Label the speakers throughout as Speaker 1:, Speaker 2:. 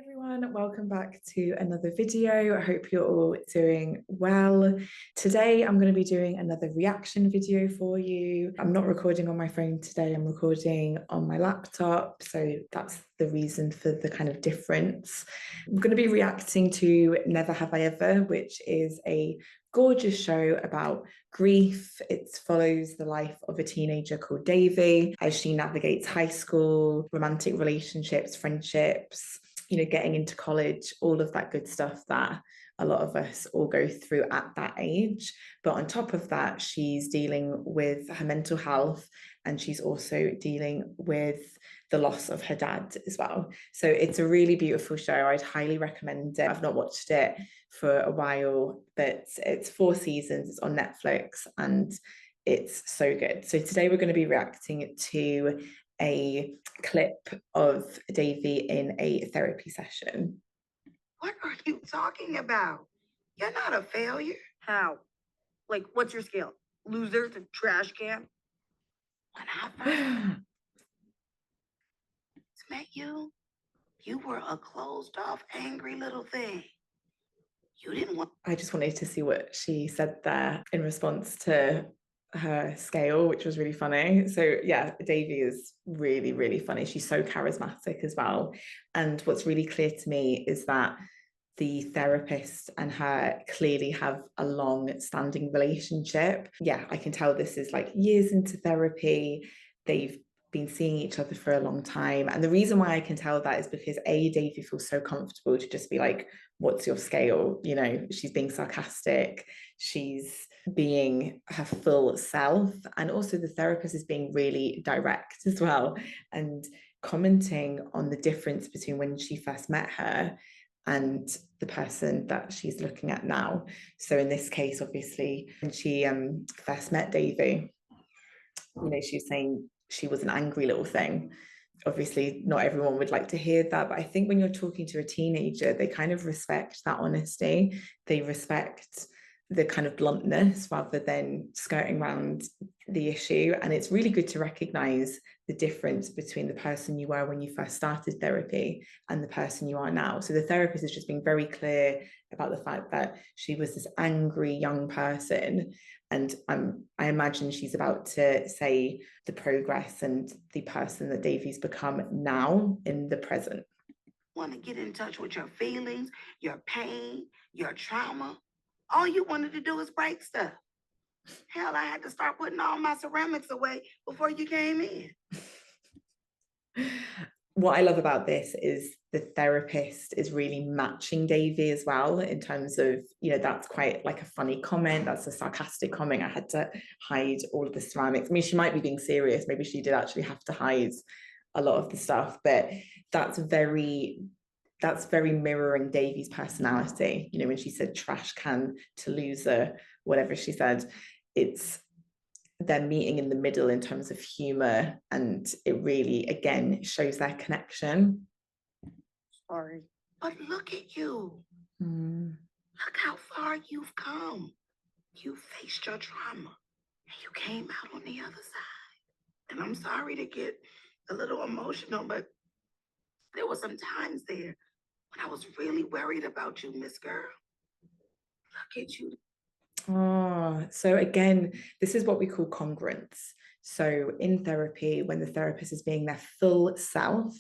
Speaker 1: Everyone, welcome back to another video. I hope you're all doing well. Today I'm going to be doing another reaction video for you. I'm not recording on my phone today, I'm recording on my laptop, so that's the reason for the kind of difference. I'm going to be reacting to Never Have I Ever, which is a gorgeous show about grief. It follows the life of a teenager called Devi as she navigates high school, romantic relationships, friendships, getting into college, all of that good stuff that a lot of us all go through at that age. But on top of that, she's dealing with her mental health and she's also dealing with the loss of her dad as well. So it's a really beautiful show. I'd highly recommend it. I've not watched it for a while, but it's 4 seasons, it's on Netflix, and it's so good. So today we're going to be reacting to a clip of Devi in a therapy session.
Speaker 2: What are you talking about? You're not a failure.
Speaker 3: How? Like, what's your scale? Loser to trash can?
Speaker 2: When I first met you, you were a closed off, angry little thing. You didn't want.
Speaker 1: I just wanted to see what she said there in response to her scale, which was really funny. So yeah, Devi is really, really funny. She's so charismatic as well. And what's really clear to me is that the therapist and her clearly have a long-standing relationship. Yeah, I can tell this is like years into therapy. They've been seeing each other for a long time. And the reason why I can tell that is because Devi feels so comfortable to just be like, what's your scale? She's being sarcastic. She's being her full self. And also the therapist is being really direct as well and commenting on the difference between when she first met her and the person that she's looking at now. So in this case, obviously, when she first met Devi, she was saying she was an angry little thing. Obviously, not everyone would like to hear that, but I think when you're talking to a teenager, they kind of respect that honesty. They respect the kind of bluntness rather than skirting around the issue. And it's really good to recognize the difference between the person you were when you first started therapy and the person you are now. So the therapist is just being very clear about the fact that she was this angry young person. And I imagine she's about to say the progress and the person that Devi's become now in the present.
Speaker 2: Want to get in touch with your feelings, your pain, your trauma. All you wanted to do is break stuff. Hell, I had to start putting all my ceramics away before you came in.
Speaker 1: What I love about this is the therapist is really matching Devi as well in terms of, that's quite like a funny comment. That's a sarcastic comment. I had to hide all of the ceramics. I mean, she might be being serious. Maybe she did actually have to hide a lot of the stuff, but that's very mirroring Devi's personality. When she said trash can to loser, whatever she said, they're meeting in the middle in terms of humor, and it really again shows their connection.
Speaker 3: Sorry.
Speaker 2: But look at you. Look how far you've come. You faced your trauma and you came out on the other side. And I'm sorry to get a little emotional, but there were some times there when I was really worried about you, Miss Girl. Look at you.
Speaker 1: Oh, so again, this is what we call congruence. So in therapy, when the therapist is being their full self,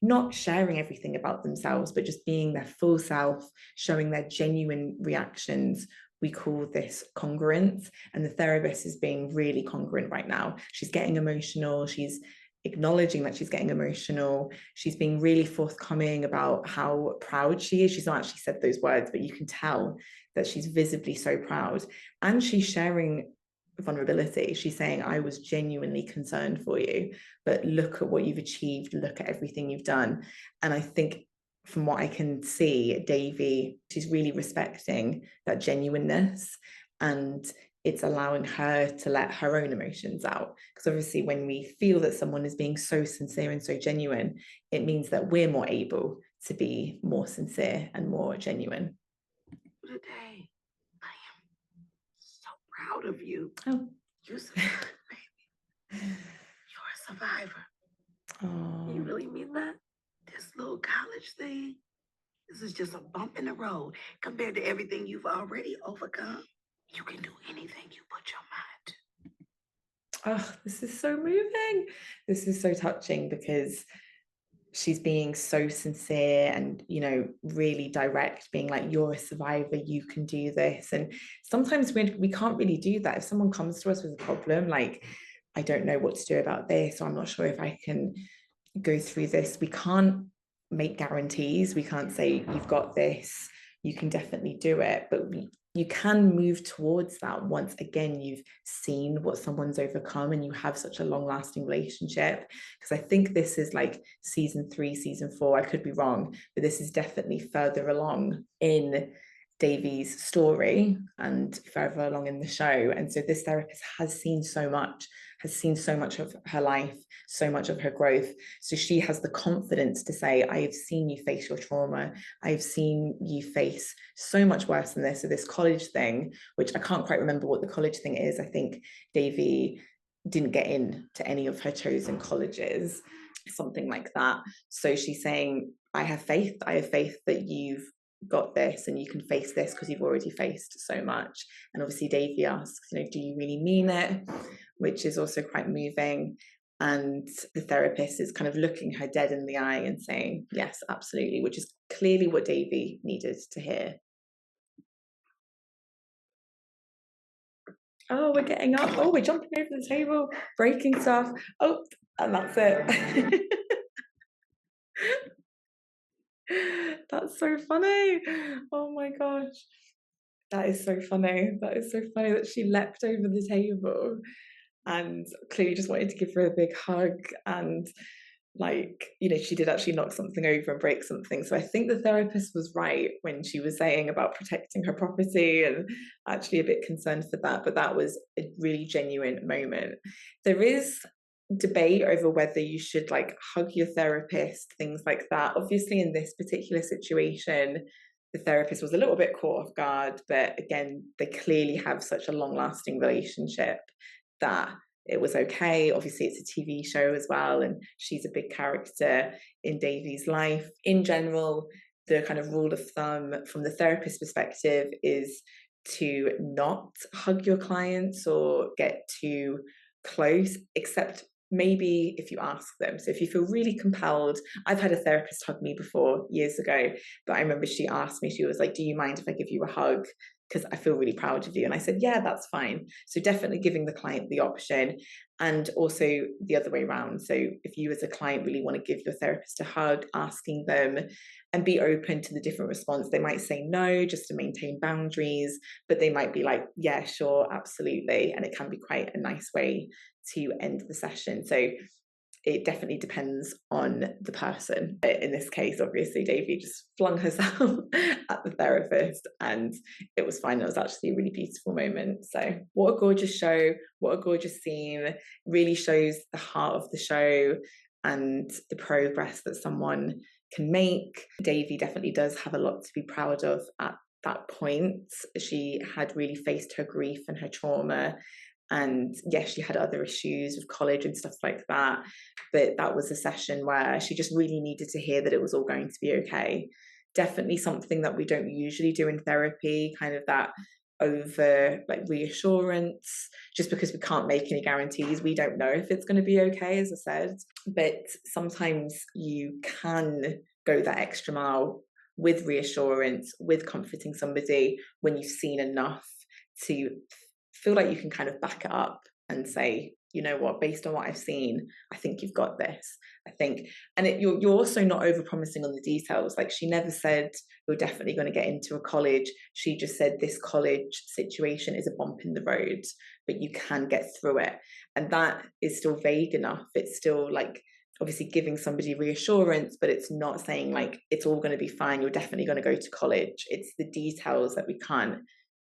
Speaker 1: not sharing everything about themselves, but just being their full self, showing their genuine reactions, we call this congruence. And the therapist is being really congruent right now. She's getting emotional. She's acknowledging that she's getting emotional. She's being really forthcoming about how proud she is. She's not actually said those words, but you can tell that she's visibly so proud. And she's sharing vulnerability. She's saying, I was genuinely concerned for you, but look at what you've achieved. Look at everything you've done. And I think from what I can see, Devi, she's really respecting that genuineness, and it's allowing her to let her own emotions out. Because obviously when we feel that someone is being so sincere and so genuine, it means that we're more able to be more sincere and more genuine.
Speaker 2: Today, I am so proud of you.
Speaker 1: Oh.
Speaker 2: You survived, baby. You're a survivor.
Speaker 1: Oh.
Speaker 2: You really mean that? This little college thing, This is just a bump in the road compared to everything you've already overcome. You can do anything you put your mind to.
Speaker 1: Oh, this is so moving. This is so touching because she's being so sincere and, you know, really direct, being like, you're a survivor, you can do this. And sometimes we can't really do that. If someone comes to us with a problem, like, I don't know what to do about this, or I'm not sure if I can go through this, we can't make guarantees. We can't say, you've got this, you can definitely do it. But you can move towards that once again you've seen what someone's overcome and you have such a long lasting relationship. Because I think this is like season 3, season 4, I could be wrong, but this is definitely further along in Devi's story and further along in the show. And so this therapist has seen so much of her life, so much of her growth. So she has the confidence to say, I have seen you face your trauma. I've seen you face so much worse than this. So this college thing, which I can't quite remember what the college thing is. I think Devi didn't get into any of her chosen colleges, something like that. So she's saying, I have faith that you've got this and you can face this because you've already faced so much. And obviously Devi asks, you know, do you really mean it? Which is also quite moving. And the therapist is kind of looking her dead in the eye and saying, yes, absolutely, which is clearly what Devi needed to hear. Oh, we're getting up. Oh, we're jumping over the table, breaking stuff. Oh, and that's it. That's so funny. Oh my gosh. That is so funny. That is so funny that she leapt over the table and clearly just wanted to give her a big hug. And like, you know, she did actually knock something over and break something. So I think the therapist was right when she was saying about protecting her property, and actually a bit concerned for that. But that was a really genuine moment. There is debate over whether you should like hug your therapist, things like that. Obviously, in this particular situation, the therapist was a little bit caught off guard, but again, they clearly have such a long-lasting relationship that it was okay. Obviously, it's a TV show as well, and she's a big character in Devi's life. In general, the kind of rule of thumb from the therapist perspective is to not hug your clients or get too close, except maybe if you ask them. So if you feel really compelled, I've had a therapist hug me before years ago, but I remember she asked me, she was like, do you mind if I give you a hug? Because I feel really proud of you. And I said, yeah, that's fine. So definitely giving the client the option, and also the other way around. So if you as a client really want to give your therapist a hug, asking them and be open to the different response. They might say no, just to maintain boundaries, but they might be like, yeah, sure, absolutely. And it can be quite a nice way to end the session. So it definitely depends on the person. But in this case, obviously, Devi just flung herself at the therapist and it was fine. It was actually a really beautiful moment. So what a gorgeous show. What a gorgeous scene. Really shows the heart of the show and the progress that someone can make. Devi definitely does have a lot to be proud of at that point. She had really faced her grief and her trauma. And yes, she had other issues with college and stuff like that, but that was a session where she just really needed to hear that it was all going to be okay. Definitely something that we don't usually do in therapy, kind of that over like reassurance, just because we can't make any guarantees. We don't know if it's going to be okay, as I said, but sometimes you can go that extra mile with reassurance, with comforting somebody when you've seen enough to feel like you can kind of back it up and say, you know what, based on what I've seen, I think you've got this. I think, and you're also not over-promising on the details. Like she never said you're definitely going to get into a college. She just said this college situation is a bump in the road, but you can get through it. And that is still vague enough. It's still like obviously giving somebody reassurance, but it's not saying like it's all going to be fine, you're definitely going to go to college. It's the details that we can't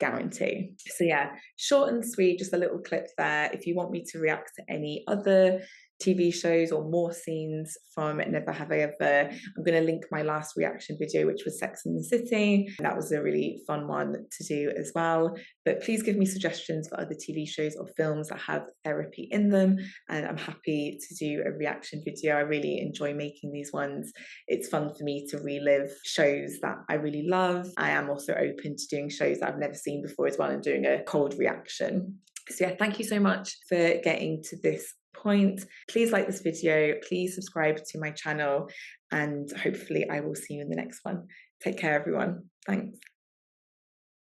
Speaker 1: guarantee. So yeah, short and sweet, just a little clip there. If you want me to react to any other TV shows or more scenes from Never Have I Ever, I'm going to link my last reaction video, which was Sex and the City. That was a really fun one to do as well. But please give me suggestions for other TV shows or films that have therapy in them, and I'm happy to do a reaction video. I really enjoy making these ones. It's fun for me to relive shows that I really love. I am also open to doing shows that I've never seen before as well and doing a cold reaction. So yeah, thank you so much for getting to this point. Please like this video, please subscribe to my channel, and hopefully I will see you in the next one. Take care, everyone. Thanks.